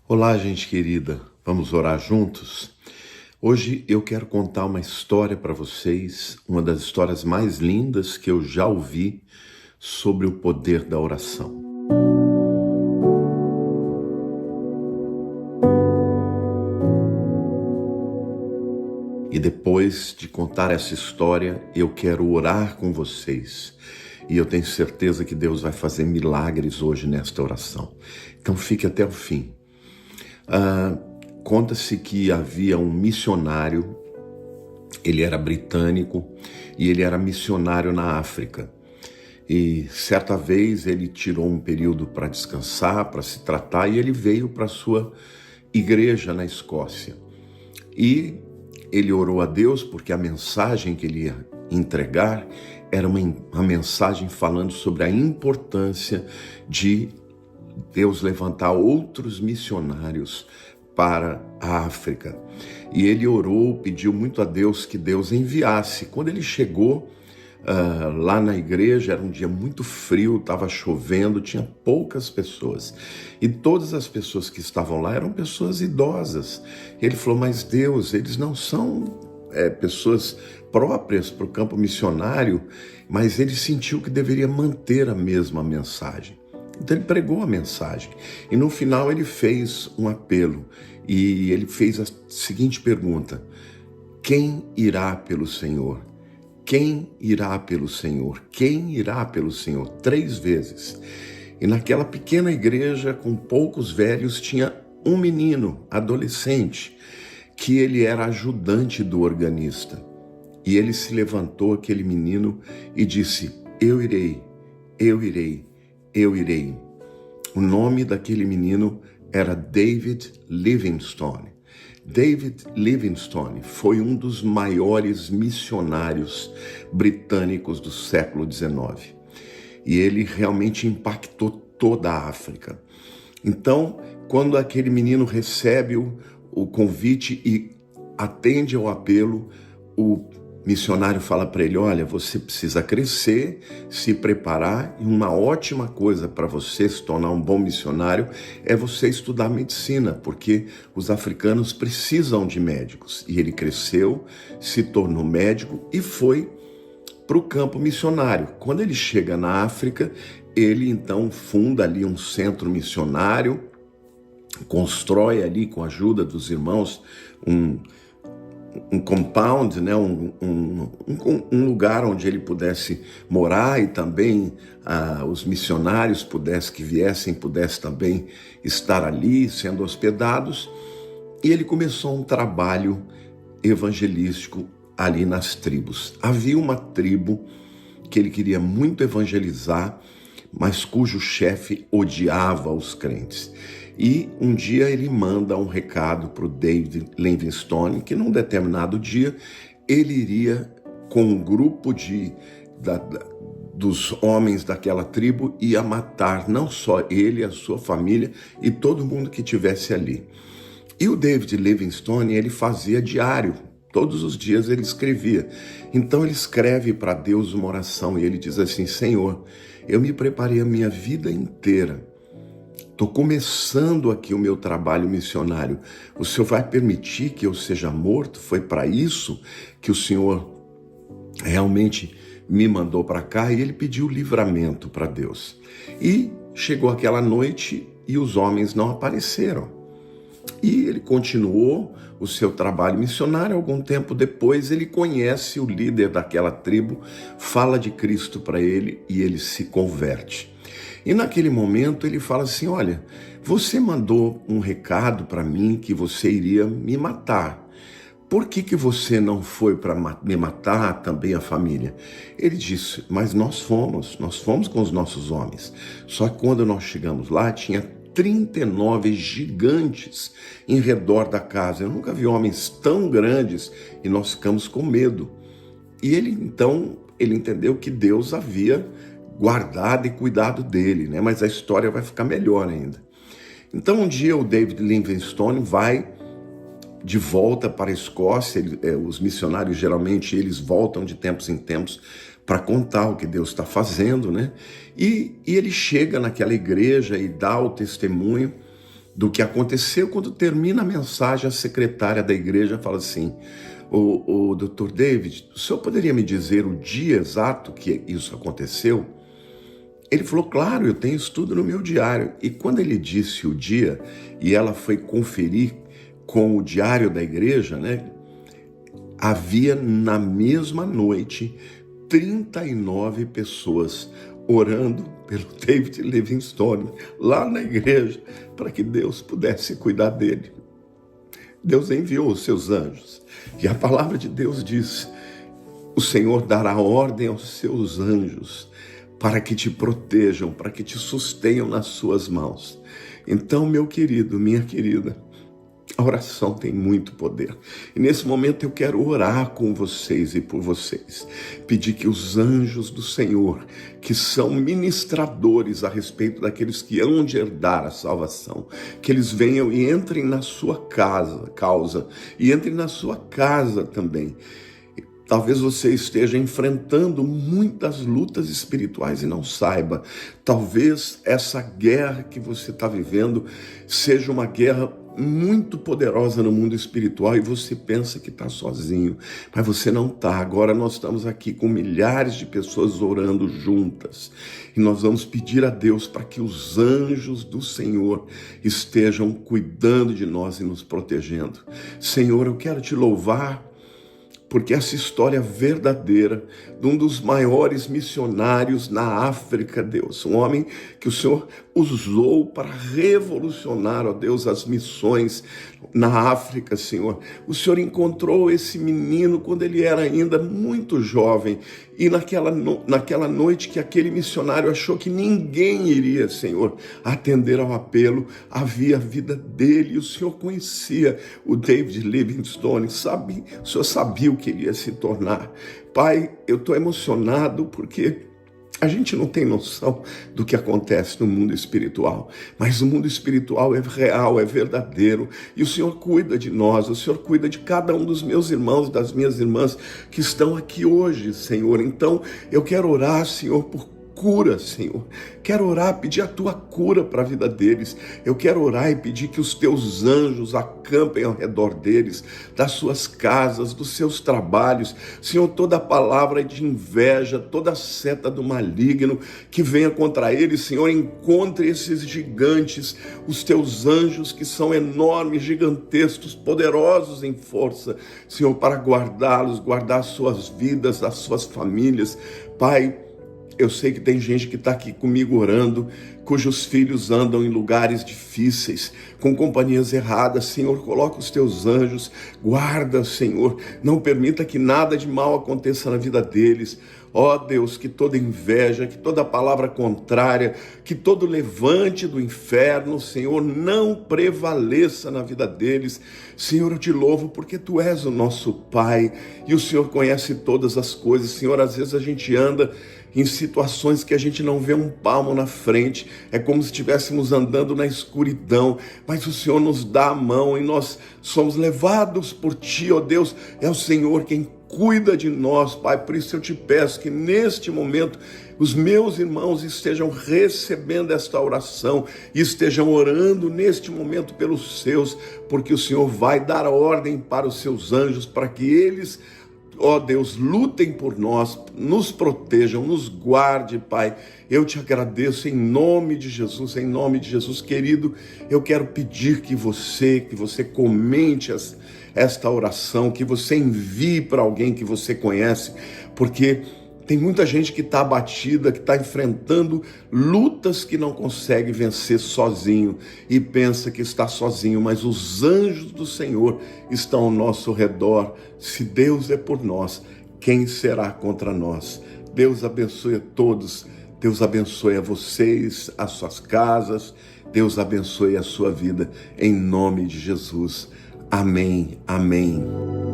Olá, gente querida, vamos orar juntos? Hoje eu quero contar uma história para vocês, uma das histórias mais lindas que eu já ouvi sobre o poder da oração. E depois de contar essa história, eu quero orar com vocês. E eu tenho certeza que Deus vai fazer milagres hoje nesta oração. Então fique até o fim. Conta-se que havia um missionário, ele era britânico e ele era missionário na África. E certa vez ele tirou um período para descansar, para se tratar, e ele veio para a sua igreja na Escócia. E ele orou a Deus porque a mensagem que ele ia entregar era uma mensagem falando sobre a importância de Deus levantar outros missionários para a África. E ele orou, pediu muito a Deus que Deus enviasse. Quando ele chegou lá na igreja, era um dia muito frio, estava chovendo, tinha poucas pessoas. E todas as pessoas que estavam lá eram pessoas idosas. Ele falou, mas Deus, eles não são pessoas próprias para o campo missionário, mas ele sentiu que deveria manter a mesma mensagem. Então ele pregou a mensagem e no final ele fez um apelo e ele fez a seguinte pergunta: quem irá pelo Senhor? Quem irá pelo Senhor? Quem irá pelo Senhor? 3 vezes. E naquela pequena igreja com poucos velhos tinha um menino, adolescente, que ele era ajudante do organista. E ele se levantou, aquele menino, e disse, eu irei, eu irei. Eu irei. O nome daquele menino era David Livingstone. David Livingstone foi um dos maiores missionários britânicos do século XIX. E ele realmente impactou toda a África. Então, quando aquele menino recebe o convite e atende ao apelo, o missionário fala para ele, olha, você precisa crescer, se preparar, e uma ótima coisa para você se tornar um bom missionário é você estudar medicina, porque os africanos precisam de médicos. E ele cresceu, se tornou médico e foi para o campo missionário. Quando ele chega na África, ele então funda ali um centro missionário, constrói ali com a ajuda dos irmãos um compound, né? um lugar onde ele pudesse morar e também os missionários que viessem pudessem também estar ali sendo hospedados. E ele começou um trabalho evangelístico ali nas tribos. Havia uma tribo que ele queria muito evangelizar, mas cujo chefe odiava os crentes. E um dia ele manda um recado para o David Livingstone, que num determinado dia ele iria com um grupo dos homens daquela tribo, ia matar não só ele, a sua família e todo mundo que estivesse ali. E o David Livingstone, ele fazia diário, todos os dias ele escrevia. Então ele escreve para Deus uma oração e ele diz assim, Senhor, eu me preparei a minha vida inteira, estou começando aqui o meu trabalho missionário. O Senhor vai permitir que eu seja morto? Foi para isso que o Senhor realmente me mandou para cá? E ele pediu livramento para Deus. E chegou aquela noite e os homens não apareceram. E ele continuou o seu trabalho missionário. Algum tempo depois ele conhece o líder daquela tribo, fala de Cristo para ele e ele se converte. E naquele momento ele fala assim, olha, você mandou um recado para mim que você iria me matar. Por que você não foi para me matar também a família? Ele disse, mas nós fomos com os nossos homens. Só que quando nós chegamos lá, tinha 39 gigantes em redor da casa. Eu nunca vi homens tão grandes e nós ficamos com medo. E ele entendeu que Deus havia guardado e cuidado dele, né? Mas a história vai ficar melhor ainda. Então um dia o David Livingstone vai de volta para a Escócia. Os missionários geralmente eles voltam de tempos em tempos para contar o que Deus está fazendo, né? E ele chega naquela igreja e dá o testemunho do que aconteceu. Quando termina a mensagem, a secretária da igreja fala assim: o Dr. David, o senhor poderia me dizer o dia exato que isso aconteceu? Ele falou: claro, eu tenho isso tudo no meu diário. E quando ele disse o dia, e ela foi conferir com o diário da igreja, né? Havia na mesma noite 39 pessoas orando pelo David Livingstone lá na igreja, para que Deus pudesse cuidar dele. Deus enviou os seus anjos. E a palavra de Deus diz: o Senhor dará ordem aos seus anjos para que te protejam, para que te sustenham nas suas mãos. Então, meu querido, minha querida, a oração tem muito poder. E nesse momento eu quero orar com vocês e por vocês. Pedir que os anjos do Senhor, que são ministradores a respeito daqueles que hão de herdar a salvação, que eles venham e entrem na sua causa, e entrem na sua casa também. Talvez você esteja enfrentando muitas lutas espirituais e não saiba. Talvez essa guerra que você está vivendo seja uma guerra muito poderosa no mundo espiritual e você pensa que está sozinho, mas você não está. Agora nós estamos aqui com milhares de pessoas orando juntas e nós vamos pedir a Deus para que os anjos do Senhor estejam cuidando de nós e nos protegendo. Senhor, eu quero te louvar porque essa história verdadeira de um dos maiores missionários na África, Deus, um homem que o Senhor usou para revolucionar, ó Deus, as missões na África, Senhor. O Senhor encontrou esse menino quando ele era ainda muito jovem e naquela noite que aquele missionário achou que ninguém iria, Senhor, atender ao apelo, havia a vida dele e o Senhor conhecia o David Livingstone, o Senhor sabia o que ele ia se tornar. Pai, eu estou emocionado porque a gente não tem noção do que acontece no mundo espiritual, mas o mundo espiritual é real, é verdadeiro, e o Senhor cuida de nós, o Senhor cuida de cada um dos meus irmãos, das minhas irmãs que estão aqui hoje, Senhor. Então, eu quero orar, Senhor, por cura, Senhor. Quero orar, pedir a tua cura para a vida deles. Eu quero orar e pedir que os teus anjos acampem ao redor deles, das suas casas, dos seus trabalhos. Senhor, toda palavra de inveja, toda seta do maligno que venha contra eles, Senhor, encontre esses gigantes, os teus anjos que são enormes, gigantescos, poderosos em força, Senhor, para guardá-los, guardar as suas vidas, as suas famílias. Pai, eu sei que tem gente que está aqui comigo orando, cujos filhos andam em lugares difíceis, com companhias erradas. Senhor, coloca os teus anjos, guarda, Senhor, não permita que nada de mal aconteça na vida deles. Ó Deus, que toda inveja, que toda palavra contrária, que todo levante do inferno, Senhor, não prevaleça na vida deles. Senhor, eu te louvo porque Tu és o nosso Pai e o Senhor conhece todas as coisas. Senhor, às vezes a gente anda em situações que a gente não vê um palmo na frente, é como se estivéssemos andando na escuridão, mas o Senhor nos dá a mão e nós somos levados por Ti, ó Deus. É o Senhor quem cuida de nós, Pai. Por isso eu te peço que neste momento os meus irmãos estejam recebendo esta oração e estejam orando neste momento pelos seus, porque o Senhor vai dar ordem para os seus anjos para que eles, ó Deus, lutem por nós, nos protejam, nos guarde, Pai. Eu te agradeço em nome de Jesus, querido. Eu quero pedir que você comente esta oração, que você envie para alguém que você conhece, porque tem muita gente que está abatida, que está enfrentando lutas que não consegue vencer sozinho e pensa que está sozinho, mas os anjos do Senhor estão ao nosso redor. Se Deus é por nós, quem será contra nós? Deus abençoe a todos, Deus abençoe a vocês, as suas casas, Deus abençoe a sua vida, em nome de Jesus. Amém, amém.